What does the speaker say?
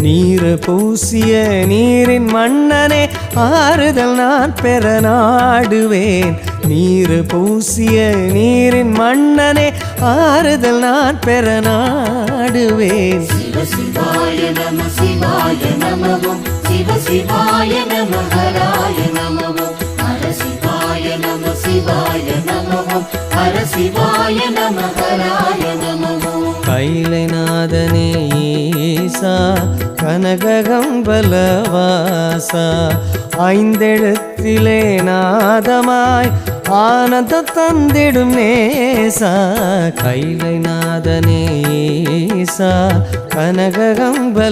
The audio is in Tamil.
நீரு பூசிய நீரின் மன்னனே ஆறுதல் நான் பெற நாடுவேன். நீரு பூசிய நீரின் மன்னனே ஆறுதல் நான் பெற நாடுவேன். சிவ சிவாய நம சிவாய நமவோம், சிவ சிவாய நம ஹராய நமவோம், ஹர சிவாய நம சிவாய நமவோம், ஹர சிவாய நம ஹராய நமவோம். கைலைநாதனே ஈசா கனககம்பலவாசா ஐந்தெழுத்திலே நாதமாய் ஆனந்த தந்திடும் நேசா. கைலைநாதனே ஈசா கனககம்பலவாசா